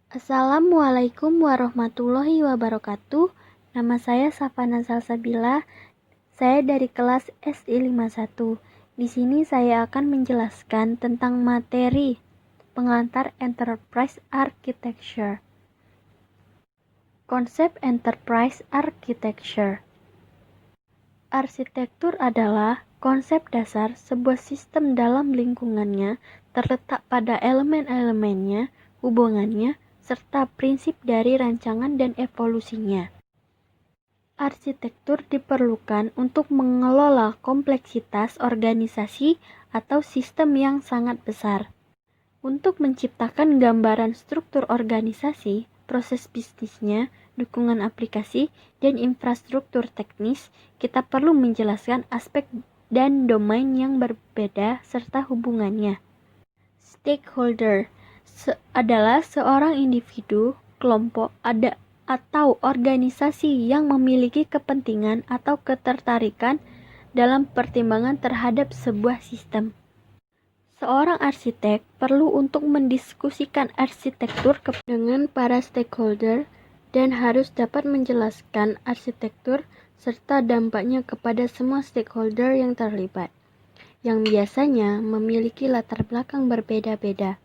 Assalamualaikum warahmatullahi wabarakatuh. Nama saya Safana Salsabila. Saya dari kelas SI 51. Di sini saya akan menjelaskan tentang materi pengantar Enterprise Architecture. Konsep Enterprise Architecture. Arsitektur adalah konsep dasar sebuah sistem dalam lingkungannya terletak pada elemen-elemennya, hubungannya, serta prinsip dari rancangan dan evolusinya. Arsitektur diperlukan untuk mengelola kompleksitas organisasi atau sistem yang sangat besar. Untuk menciptakan gambaran struktur organisasi, proses bisnisnya, dukungan aplikasi, dan infrastruktur teknis, kita perlu menjelaskan aspek dan domain yang berbeda serta hubungannya. Stakeholder adalah seorang individu, kelompok, atau organisasi yang memiliki kepentingan atau ketertarikan dalam pertimbangan terhadap sebuah sistem. Seorang arsitek perlu untuk mendiskusikan arsitektur dengan para stakeholder dan harus dapat menjelaskan arsitektur serta dampaknya kepada semua stakeholder yang terlibat, yang biasanya memiliki latar belakang berbeda-beda.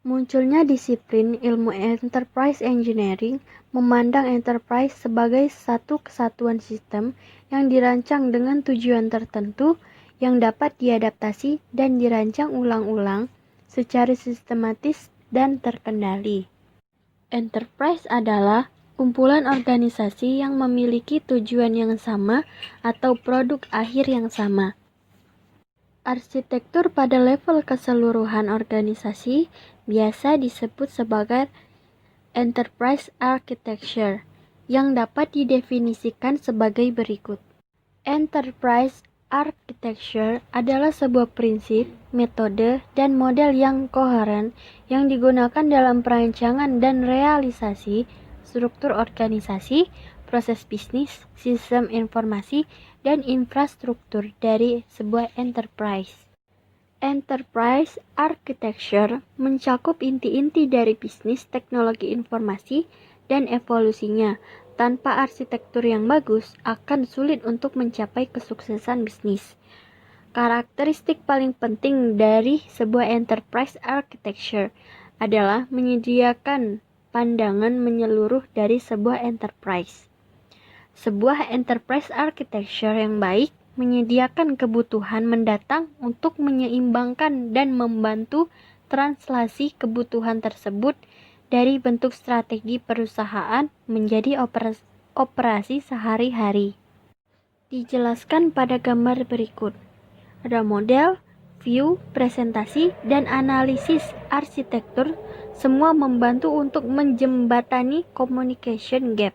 Munculnya disiplin ilmu enterprise engineering memandang enterprise sebagai satu kesatuan sistem yang dirancang dengan tujuan tertentu yang dapat diadaptasi dan dirancang ulang-ulang secara sistematis dan terkendali. Enterprise adalah kumpulan organisasi yang memiliki tujuan yang sama atau produk akhir yang sama. Arsitektur pada level keseluruhan organisasi biasa disebut sebagai Enterprise Architecture, yang dapat didefinisikan sebagai berikut. Enterprise Architecture adalah sebuah prinsip, metode, dan model yang koheren yang digunakan dalam perancangan dan realisasi struktur organisasi, proses bisnis, sistem informasi, dan infrastruktur dari sebuah enterprise. Enterprise Architecture mencakup inti-inti dari bisnis teknologi informasi dan evolusinya. Tanpa arsitektur yang bagus, akan sulit untuk mencapai kesuksesan bisnis. Karakteristik paling penting dari sebuah enterprise architecture adalah menyediakan pandangan menyeluruh dari sebuah enterprise. Sebuah enterprise architecture yang baik menyediakan kebutuhan mendatang untuk menyeimbangkan dan membantu translasi kebutuhan tersebut dari bentuk strategi perusahaan menjadi operasi sehari-hari. Dijelaskan pada gambar berikut. Ada model, view, presentasi, dan analisis arsitektur, semua membantu untuk menjembatani communication gap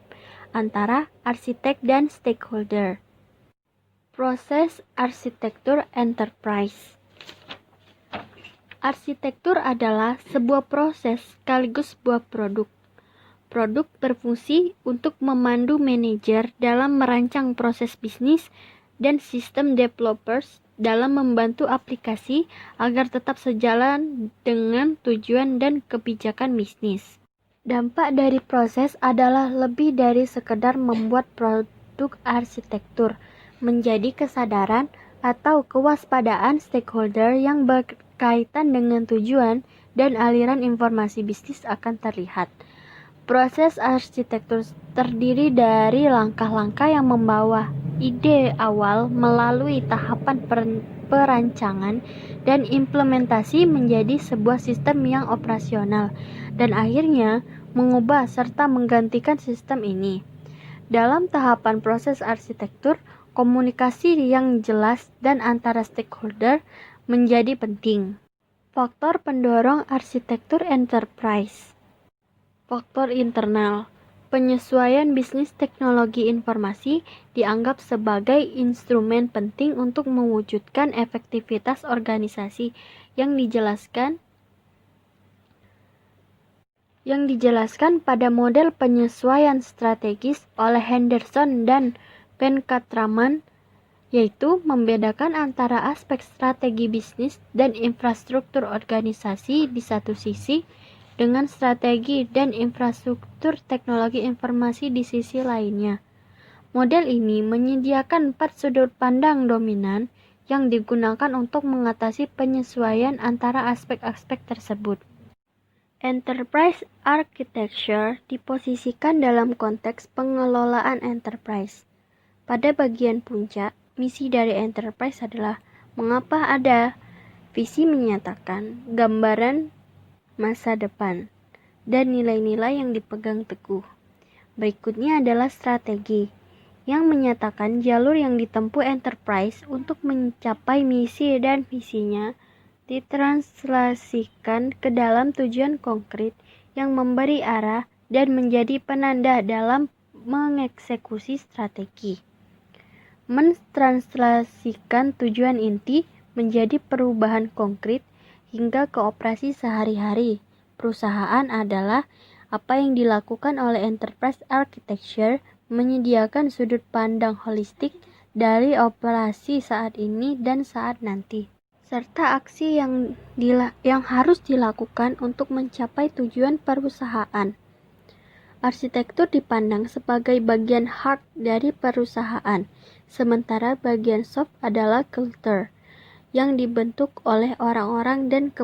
antara arsitek dan stakeholder. Proses arsitektur enterprise. Arsitektur adalah sebuah proses sekaligus sebuah produk. Produk berfungsi untuk memandu manajer dalam merancang proses bisnis dan sistem developers dalam membantu aplikasi agar tetap sejalan dengan tujuan dan kebijakan bisnis. Dampak dari proses adalah lebih dari sekedar membuat produk arsitektur, menjadi kesadaran atau kewaspadaan stakeholder yang berkaitan dengan tujuan dan aliran informasi bisnis akan terlihat. Proses arsitektur terdiri dari langkah-langkah yang membawa ide awal melalui tahapan perancangan dan implementasi menjadi sebuah sistem yang operasional dan akhirnya mengubah serta menggantikan sistem ini. Dalam tahapan proses arsitektur, komunikasi yang jelas dan antara stakeholder menjadi penting. Faktor pendorong arsitektur enterprise. Faktor internal. Penyesuaian bisnis teknologi informasi dianggap sebagai instrumen penting untuk mewujudkan efektivitas organisasi yang dijelaskan pada model penyesuaian strategis oleh Henderson dan Venkatraman, yaitu membedakan antara aspek strategi bisnis dan infrastruktur organisasi di satu sisi dengan strategi dan infrastruktur teknologi informasi di sisi lainnya. Model ini menyediakan 4 sudut pandang dominan yang digunakan untuk mengatasi penyesuaian antara aspek-aspek tersebut. Enterprise Architecture diposisikan dalam konteks pengelolaan enterprise. Pada bagian puncak, misi dari enterprise adalah mengapa ada, visi menyatakan gambaran masa depan, dan nilai-nilai yang dipegang teguh. Berikutnya adalah strategi, yang menyatakan jalur yang ditempuh enterprise untuk mencapai misi dan visinya ditranslasikan ke dalam tujuan konkret yang memberi arah dan menjadi penanda dalam mengeksekusi strategi. Mentranslasikan tujuan inti menjadi perubahan konkret hingga ke operasi sehari-hari. Perusahaan adalah apa yang dilakukan oleh enterprise architecture menyediakan sudut pandang holistik dari operasi saat ini dan saat nanti, serta aksi yang harus dilakukan untuk mencapai tujuan perusahaan. Arsitektur dipandang sebagai bagian hard dari perusahaan, sementara bagian soft adalah culture, yang dibentuk oleh orang-orang dan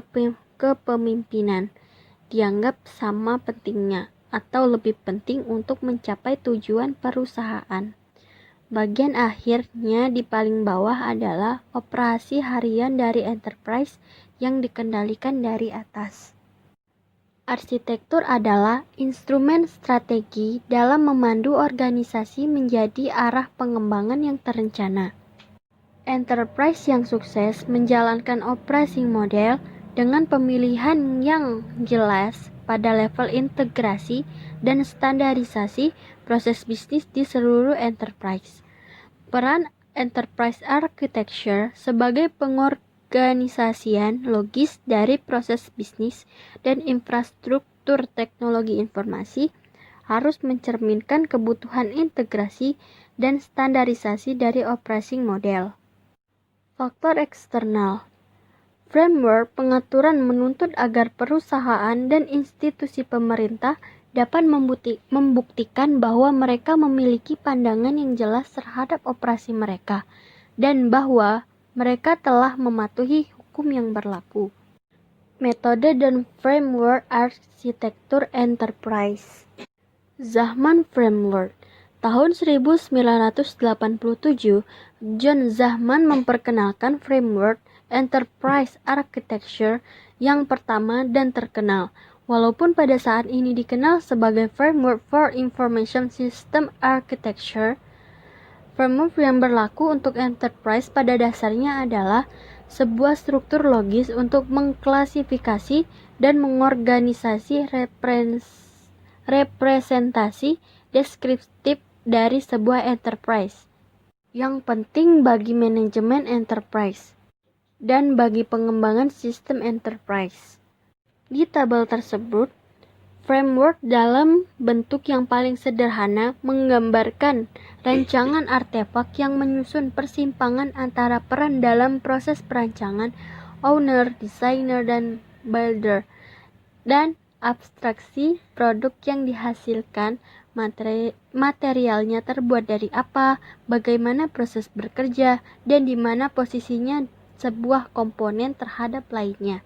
kepemimpinan, dianggap sama pentingnya atau lebih penting untuk mencapai tujuan perusahaan. Bagian akhirnya di paling bawah adalah operasi harian dari enterprise yang dikendalikan dari atas. Arsitektur adalah instrumen strategi dalam memandu organisasi menjadi arah pengembangan yang terencana. Enterprise yang sukses menjalankan operating model dengan pemilihan yang jelas pada level integrasi dan standarisasi proses bisnis di seluruh enterprise. Peran enterprise architecture sebagai pengorganisasian logis dari proses bisnis dan infrastruktur teknologi informasi harus mencerminkan kebutuhan integrasi dan standarisasi dari operating model. Faktor eksternal. Framework pengaturan menuntut agar perusahaan dan institusi pemerintah dapat membuktikan bahwa mereka memiliki pandangan yang jelas terhadap operasi mereka dan bahwa mereka telah mematuhi hukum yang berlaku. Metode dan framework arsitektur enterprise. Zahman Framework. Tahun 1987, John Zahman memperkenalkan framework enterprise architecture yang pertama dan terkenal, walaupun pada saat ini dikenal sebagai framework for information system architecture. Framework yang berlaku untuk enterprise pada dasarnya adalah sebuah struktur logis untuk mengklasifikasi dan mengorganisasi representasi deskriptif dari sebuah enterprise yang penting bagi manajemen enterprise dan bagi pengembangan sistem enterprise. Di tabel tersebut, framework dalam bentuk yang paling sederhana menggambarkan rancangan artefak yang menyusun persimpangan antara peran dalam proses perancangan owner, designer, dan builder, dan abstraksi produk yang dihasilkan, materialnya terbuat dari apa, bagaimana proses bekerja, dan di mana posisinya sebuah komponen terhadap lainnya.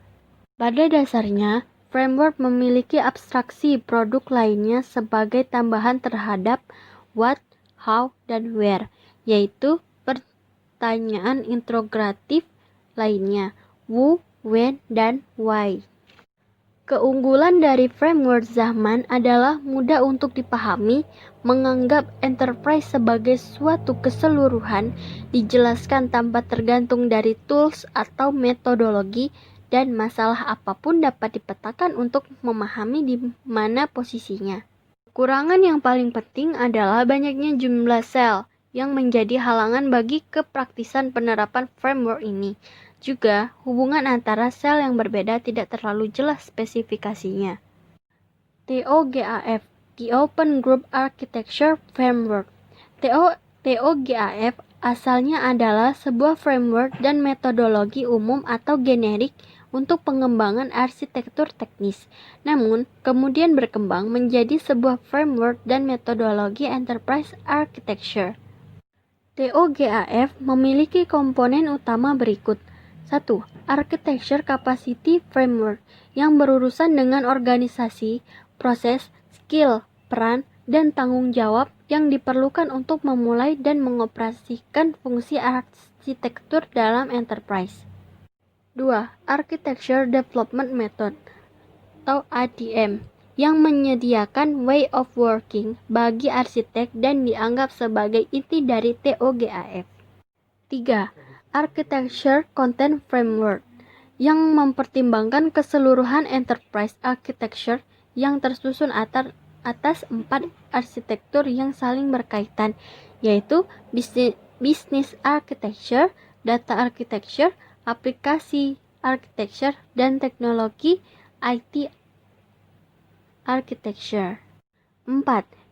Pada dasarnya, framework memiliki abstraksi produk lainnya sebagai tambahan terhadap what, how, dan where, yaitu pertanyaan integratif lainnya, who, when, dan why. Keunggulan dari framework Zahman adalah mudah untuk dipahami, menganggap enterprise sebagai suatu keseluruhan, dijelaskan tanpa tergantung dari tools atau metodologi, dan masalah apapun dapat dipetakan untuk memahami di mana posisinya. Kekurangan yang paling penting adalah banyaknya jumlah sel yang menjadi halangan bagi kepraktisan penerapan framework ini. Juga, hubungan antara sel yang berbeda tidak terlalu jelas spesifikasinya. TOGAF, The Open Group Architecture Framework. TOGAF asalnya adalah sebuah framework dan metodologi umum atau generik untuk pengembangan arsitektur teknis, namun kemudian berkembang menjadi sebuah framework dan metodologi enterprise architecture. TOGAF memiliki komponen utama berikut. 1. Architecture Capacity Framework yang berurusan dengan organisasi, proses, skill, peran, dan tanggung jawab yang diperlukan untuk memulai dan mengoperasikan fungsi arsitektur dalam enterprise. 2. Architecture Development Method atau ADM yang menyediakan way of working bagi arsitek dan dianggap sebagai inti dari TOGAF. 3. Architecture Content Framework yang mempertimbangkan keseluruhan enterprise architecture yang tersusun atas 4 arsitektur yang saling berkaitan, yaitu business architecture, data architecture, aplikasi architecture, dan teknologi IT architecture. 4.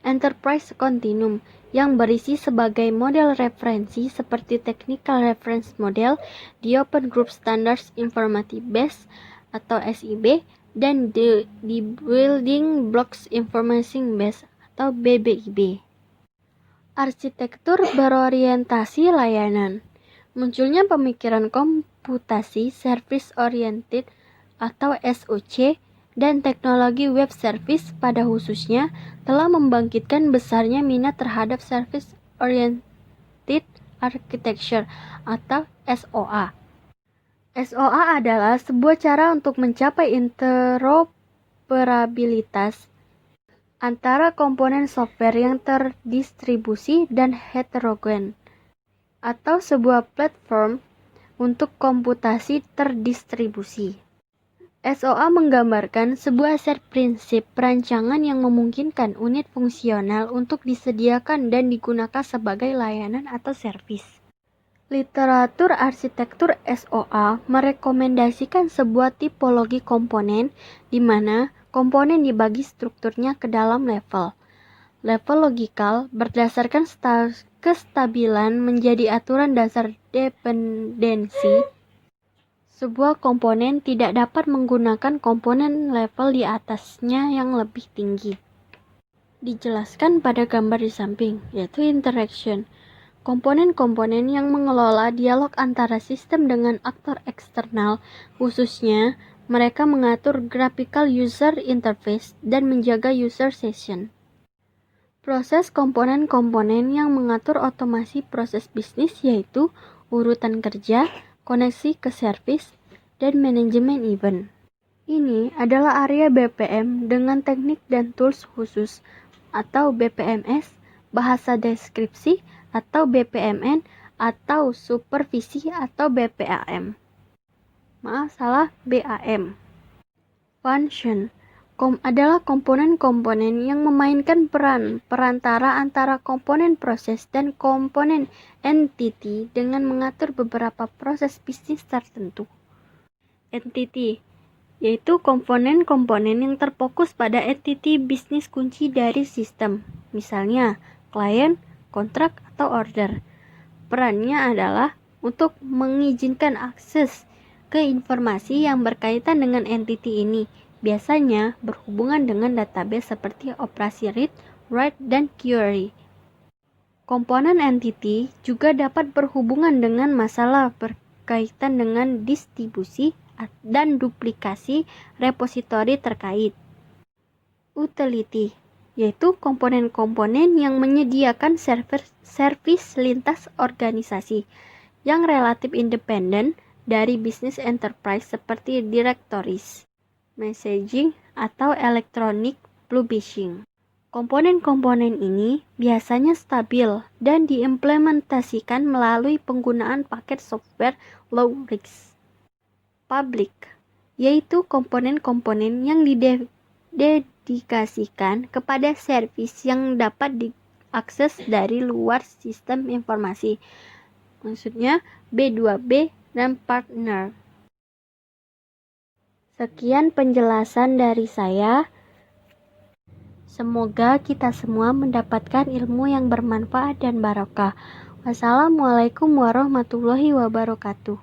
Enterprise Continuum yang berisi sebagai model referensi seperti Technical Reference Model, di Open Group Standards Informative Base atau SIB, dan di Building Blocks Information Base atau BBIB. Arsitektur berorientasi layanan. Munculnya pemikiran komputasi service oriented atau SOC dan teknologi web service pada khususnya telah membangkitkan besarnya minat terhadap Service Oriented Architecture atau SOA. SOA adalah sebuah cara untuk mencapai interoperabilitas antara komponen software yang terdistribusi dan heterogen, atau sebuah platform untuk komputasi terdistribusi. SOA menggambarkan sebuah set prinsip perancangan yang memungkinkan unit fungsional untuk disediakan dan digunakan sebagai layanan atau servis. Literatur arsitektur SOA merekomendasikan sebuah tipologi komponen di mana komponen dibagi strukturnya ke dalam level. Level logikal berdasarkan kestabilan menjadi aturan dasar dependensi. Sebuah komponen tidak dapat menggunakan komponen level di atasnya yang lebih tinggi. Dijelaskan pada gambar di samping, yaitu interaction. Komponen-komponen yang mengelola dialog antara sistem dengan aktor eksternal, khususnya mereka mengatur graphical user interface dan menjaga user session. Proses komponen-komponen yang mengatur otomasi proses bisnis yaitu urutan kerja, koneksi ke servis, dan manajemen event. Ini adalah area BPM dengan teknik dan tools khusus atau BPMS, bahasa deskripsi atau BPMN, atau supervisi atau BPAM. BAM. Function adalah komponen-komponen yang memainkan peran perantara antara komponen proses dan komponen entity dengan mengatur beberapa proses bisnis tertentu. Entity yaitu komponen-komponen yang terfokus pada entity bisnis kunci dari sistem, misalnya klien, kontrak, atau order. Perannya adalah untuk mengizinkan akses ke informasi yang berkaitan dengan entity ini, biasanya berhubungan dengan database seperti operasi read, write, dan query. Komponen entity juga dapat berhubungan dengan masalah berkaitan dengan distribusi dan duplikasi repositori terkait. Utility yaitu komponen-komponen yang menyediakan servis lintas organisasi yang relatif independen dari bisnis enterprise seperti directories, messaging, atau electronic publishing. Komponen-komponen ini biasanya stabil dan diimplementasikan melalui penggunaan paket software low risk. Public yaitu komponen-komponen yang didedikasikan kepada servis yang dapat diakses dari luar sistem informasi, maksudnya B2B dan partner. Sekian penjelasan dari saya. Semoga kita semua mendapatkan ilmu yang bermanfaat dan barokah. Wassalamualaikum warahmatullahi wabarakatuh.